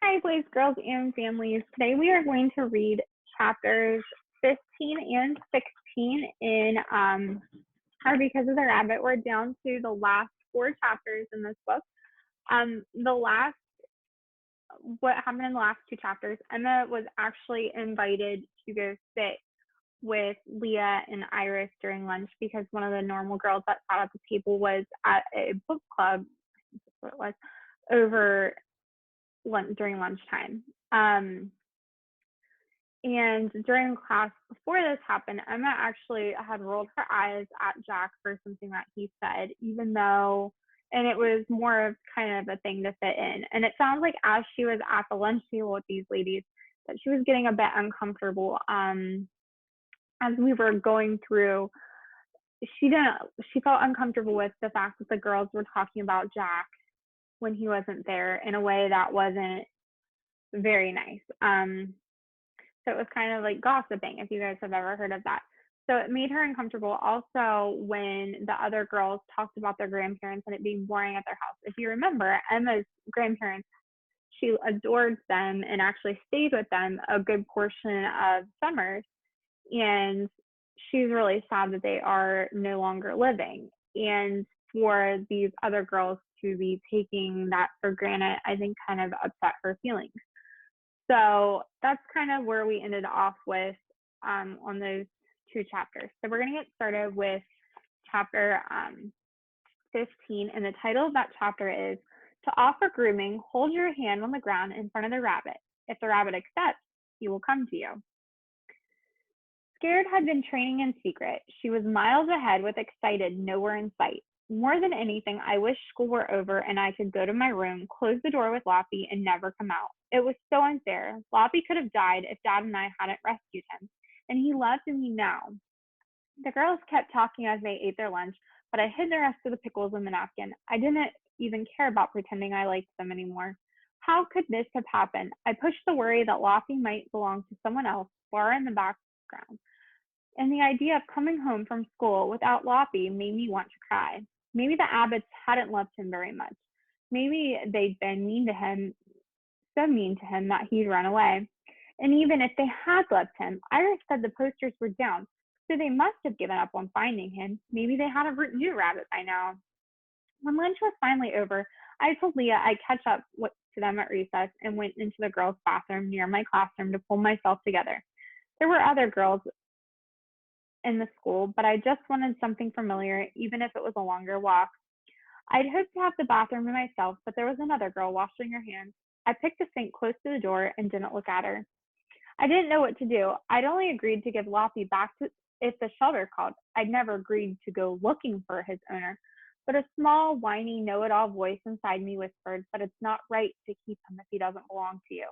Hi, boys, girls, and families. Today we are going to read chapters 15 and 16 in our Because of the Rabbit. We're down to the last four chapters in this book. What happened in the last two chapters, Emma was actually invited to go sit with Leah and Iris during lunch because one of the normal girls that sat at the table was at a book club, that's what it was, over during lunchtime. And during class before this happened, Emma actually had rolled her eyes at Jack for something that he said, even though, and it was more of kind of a thing to fit in. And it sounds like as she was at the lunch table with these ladies, that she was getting a bit uncomfortable. As we were going through, she felt uncomfortable with the fact that the girls were talking about Jack when he wasn't there in a way that wasn't very nice. So it was kind of like gossiping, if you guys have ever heard of that. So it made her uncomfortable. Also, when the other girls talked about their grandparents and it being boring at their house. If you remember, Emma's grandparents, she adored them and actually stayed with them a good portion of summers. And she's really sad that they are no longer living. And for these other girls to be taking that for granted, I think kind of upset her feelings. So that's kind of where we ended off with on those two chapters. So we're going to get started with chapter 15. And the title of that chapter is To Offer Grooming, Hold Your Hand on the Ground in Front of the Rabbit. If the rabbit accepts, he will come to you. Scared had been training in secret. She was miles ahead with excited nowhere in sight. More than anything, I wish school were over and I could go to my room, close the door with Loppy, and never come out. It was so unfair. Loppy could have died if Dad and I hadn't rescued him, and he loved me now. The girls kept talking as they ate their lunch, but I hid the rest of the pickles in the napkin. I didn't even care about pretending I liked them anymore. How could this have happened? I pushed the worry that Loppy might belong to someone else far in the background, and the idea of coming home from school without Loppy made me want to cry. Maybe the Abbotts hadn't loved him very much. Maybe they'd been so mean to him that he'd run away. And even if they had loved him, Iris said the posters were down, so they must have given up on finding him. Maybe they had a new rabbit by now. When lunch was finally over, I told Leah I'd catch up to them at recess and went into the girls' bathroom near my classroom to pull myself together. There were other girls in the school, but I just wanted something familiar, even if it was a longer walk. I'd hoped to have the bathroom to myself, but there was another girl washing her hands. I picked a sink close to the door and didn't look at her. I didn't know what to do. I'd only agreed to give Loppy back if the shelter called. I'd never agreed to go looking for his owner. But a small, whiny, know-it-all voice inside me whispered, but it's not right to keep him if he doesn't belong to you.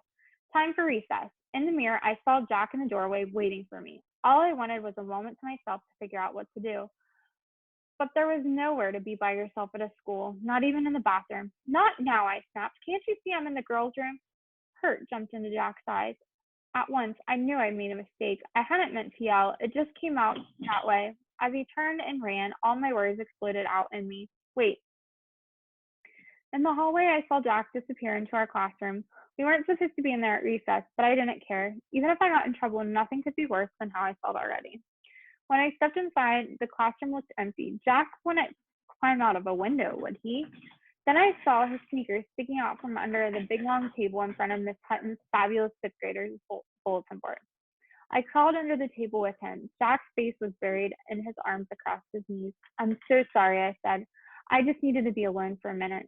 Time for recess. In the mirror, I saw Jack in the doorway waiting for me. All I wanted was a moment to myself to figure out what to do. But there was nowhere to be by yourself at a school, not even in the bathroom. Not now, I snapped. Can't you see I'm in the girls' room? Hurt jumped into Jack's eyes. At once, I knew I'd made a mistake. I hadn't meant to yell. It just came out that way. As he turned and ran, all my words exploded out in me. Wait. In the hallway, I saw Jack disappear into our classroom. We weren't supposed to be in there at recess, but I didn't care. Even if I got in trouble, nothing could be worse than how I felt already. When I stepped inside, the classroom looked empty. Jack wouldn't climb out of a window, would he? Then I saw his sneakers sticking out from under the big long table in front of Miss Hutton's fabulous fifth graders bulletin board. I crawled under the table with him. Jack's face was buried in his arms across his knees. I'm so sorry, I said. I just needed to be alone for a minute.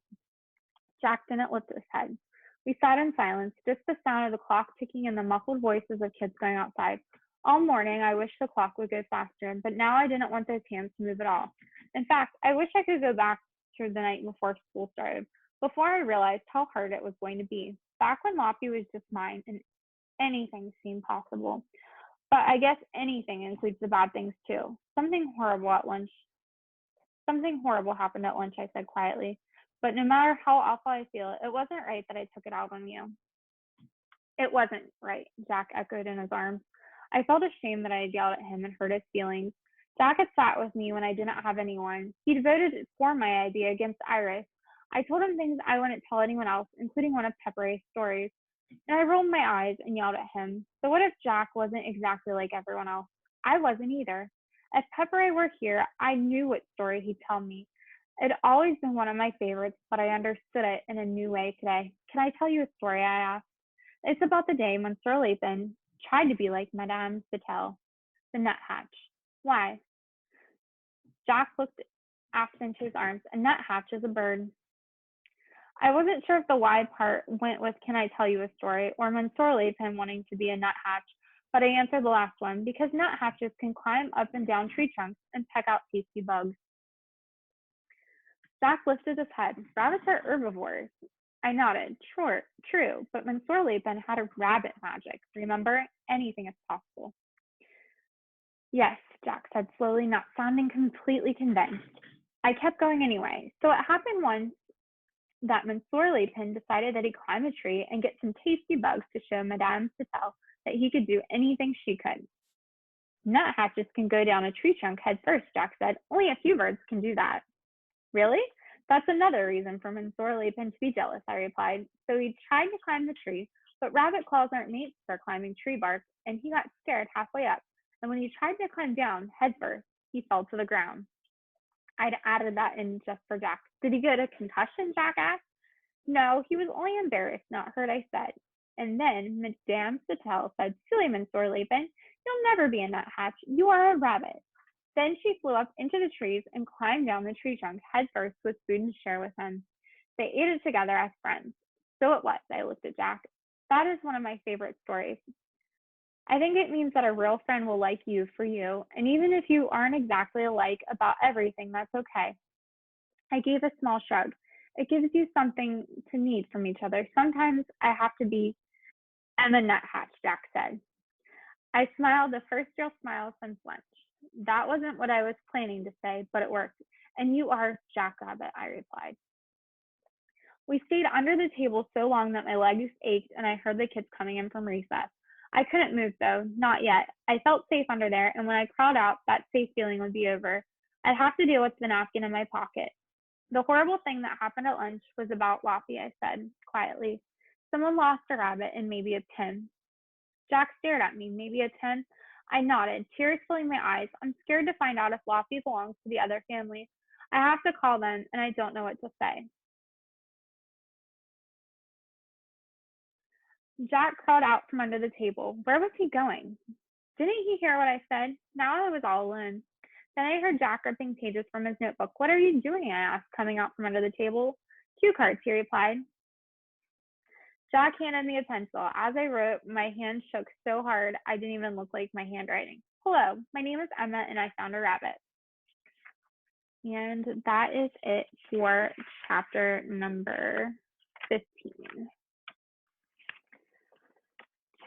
Jack didn't lift his head. We sat in silence, just the sound of the clock ticking and the muffled voices of kids going outside. All morning, I wished the clock would go faster, but now I didn't want those hands to move at all. In fact, I wish I could go back to the night before school started, before I realized how hard it was going to be. Back when Loppy was just mine and anything seemed possible. But I guess anything includes the bad things too. Something horrible happened at lunch, I said quietly. But no matter how awful I feel, it wasn't right that I took it out on you. It wasn't right, Jack echoed in his arms. I felt ashamed that I had yelled at him and hurt his feelings. Jack had sat with me when I didn't have anyone. He voted for my idea against Iris. I told him things I wouldn't tell anyone else, including one of Peppere's stories. And I rolled my eyes and yelled at him. So what if Jack wasn't exactly like everyone else? I wasn't either. If Pepper were here, I knew what story he'd tell me. It'd always been one of my favorites, but I understood it in a new way today. Can I tell you a story? I asked. It's about the day when Sir Lathan tried to be like Madame Satel, the nuthatch. Why? Jack looked asked into his arms. A nuthatch is a bird. I wasn't sure if the why part went with "Can I tell you a story?" or Mansoor Lathan wanting to be a nuthatch, but I answered the last one because nuthatches can climb up and down tree trunks and peck out tasty bugs. Jack lifted his head. Rabbits are herbivores. I nodded. Sure, true, but Mansoor Lathan had a rabbit magic. Remember, anything is possible. Yes, Jack said slowly, not sounding completely convinced. I kept going anyway. So it happened once that Mansoor Lathan decided that he'd climb a tree and get some tasty bugs to show Madame Satel that he could do anything she could. Nuthatches can go down a tree trunk head first, Jack said. Only a few birds can do that. Really? That's another reason for Mansoor Lathan to be jealous, I replied. So he tried to climb the tree, but rabbit claws aren't made for climbing tree bark, and he got scared halfway up. And when he tried to climb down head first, he fell to the ground. I'd added that in just for Jack. Did he get a concussion? Jack asked. No, he was only embarrassed, not hurt, I said. And then Madame Satel said, Silly Mansoor Lathan, you'll never be a nuthatch. You are a rabbit. Then she flew up into the trees and climbed down the tree trunk head first with food to share with him. They ate it together as friends. So it was, I looked at Jack. That is one of my favorite stories. I think it means that a real friend will like you for you, and even if you aren't exactly alike about everything, that's okay. I gave a small shrug. It gives you something to need from each other. Sometimes I have to be Emma Nuthatch, Jack said. I smiled the first real smile since lunch. That wasn't what I was planning to say, but it worked. And you are Jack Rabbit, I replied. We stayed under the table so long that my legs ached and I heard the kids coming in from recess. I couldn't move though, not yet. I felt safe under there, and when I crawled out, that safe feeling would be over. I'd have to deal with the napkin in my pocket. The horrible thing that happened at lunch was about Loppy, I said quietly. Someone lost a rabbit and maybe a tin. Jack stared at me. Maybe a 10? I nodded, tears filling my eyes. I'm scared to find out if Loppy belongs to the other family. I have to call them, and I don't know what to say. Jack crawled out from under the table. Where was he going? Didn't he hear what I said? Now I was all alone. Then I heard Jack ripping pages from his notebook. What are you doing? I asked, coming out from under the table. Cue cards, he replied. Jack handed me a pencil. As I wrote, my hand shook so hard I didn't even look like my handwriting. Hello, my name is Emma and I found a rabbit. And that is it for chapter number 15.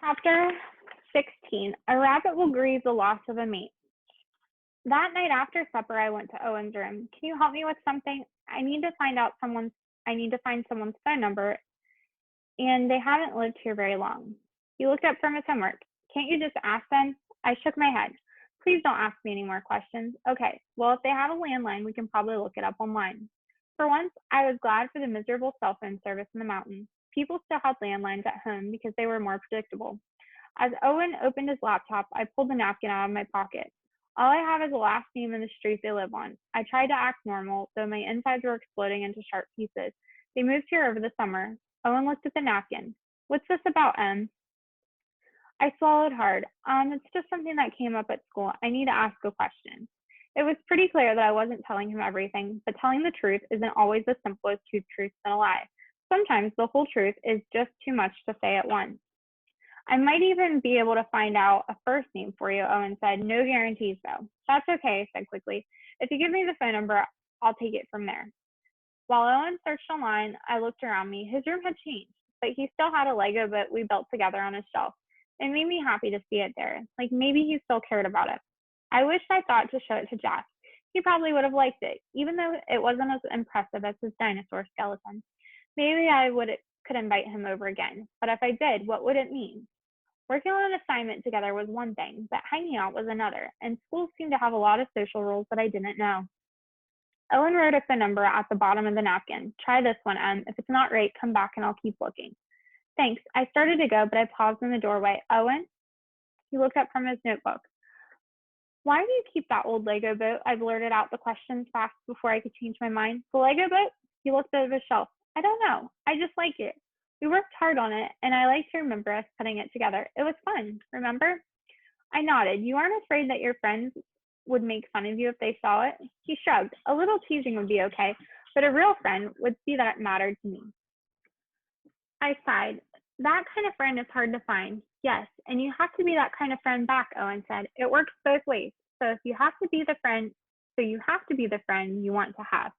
Chapter 16, A Rabbit Will Grieve the Loss of a Mate. That night after supper, I went to Owen's room. Can you help me with something? I need to find someone's phone number, and they haven't lived here very long. He looked up from his homework. Can't you just ask them? I shook my head. Please don't ask me any more questions. Okay, well, if they have a landline, we can probably look it up online. For once, I was glad for the miserable cell phone service in the mountains. People still had landlines at home because they were more predictable. As Owen opened his laptop, I pulled the napkin out of my pocket. All I have is the last name and the street they live on. I tried to act normal, though my insides were exploding into sharp pieces. They moved here over the summer. Owen looked at the napkin. What's this about, Em? I swallowed hard. It's just something that came up at school. I need to ask a question. It was pretty clear that I wasn't telling him everything, but telling the truth isn't always the simplest two truths in a lie. Sometimes the whole truth is just too much to say at once. I might even be able to find out a first name for you, Owen said. No guarantees, though. That's okay, I said quickly. If you give me the phone number, I'll take it from there. While Owen searched online, I looked around me. His room had changed, but he still had a Lego boat we built together on his shelf. It made me happy to see it there, like maybe he still cared about it. I wished I thought to show it to Jack. He probably would have liked it, even though it wasn't as impressive as his dinosaur skeleton. Maybe could invite him over again, but if I did, what would it mean? Working on an assignment together was one thing, but hanging out was another, and schools seemed to have a lot of social rules that I didn't know. Owen wrote a phone number at the bottom of the napkin. Try this one, Em. If it's not right, come back and I'll keep looking. Thanks. I started to go, but I paused in the doorway. Owen? He looked up from his notebook. Why do you keep that old Lego boat? I blurted out the questions fast before I could change my mind. The Lego boat? He looked over his shelf. I don't know. I just like it. We worked hard on it, and I like to remember us putting it together. It was fun, remember? I nodded. You aren't afraid that your friends would make fun of you if they saw it? He shrugged. A little teasing would be okay, but a real friend would see that it mattered to me. I sighed. That kind of friend is hard to find. Yes, and you have to be that kind of friend back, Owen said. It works both ways. So if you have to be the friend, so you have to be the friend you want to have.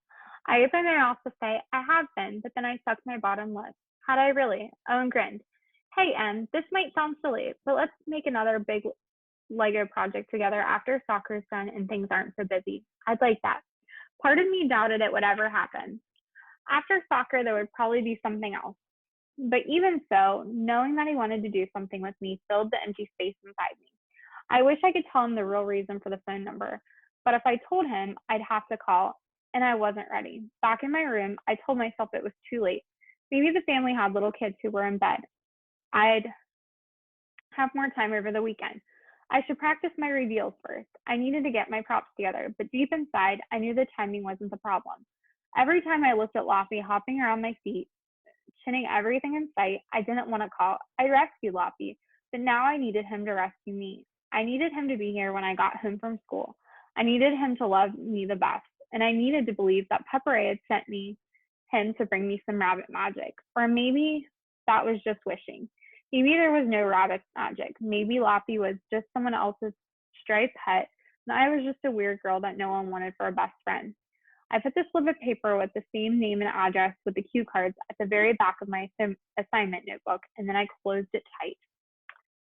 I opened my mouth to say, I have been, but then I sucked my bottom lip. Had I really? Owen grinned. Hey, Em, this might sound silly, but let's make another big Lego project together after soccer's done and things aren't so busy. I'd like that. Part of me doubted it would ever happen. After soccer, there would probably be something else. But even so, knowing that he wanted to do something with me filled the empty space inside me. I wish I could tell him the real reason for the phone number, but if I told him, I'd have to call, and I wasn't ready. Back in my room, I told myself it was too late. Maybe the family had little kids who were in bed. I'd have more time over the weekend. I should practice my reveals first. I needed to get my props together, but deep inside, I knew the timing wasn't the problem. Every time I looked at Loppy hopping around my feet, chinning everything in sight, I didn't want to call. I rescued Loppy, but now I needed him to rescue me. I needed him to be here when I got home from school. I needed him to love me the best, and I needed to believe that Pepper had sent me him to bring me some rabbit magic. Or maybe that was just wishing. Maybe there was no rabbit magic. Maybe Loppy was just someone else's striped pet, and I was just a weird girl that no one wanted for a best friend. I put the slip of paper with the same name and address with the cue cards at the very back of my assignment notebook, and then I closed it tight.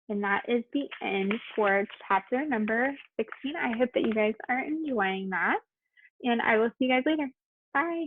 And that is the end for chapter number 16. I hope that you guys are enjoying that, and I will see you guys later. Bye.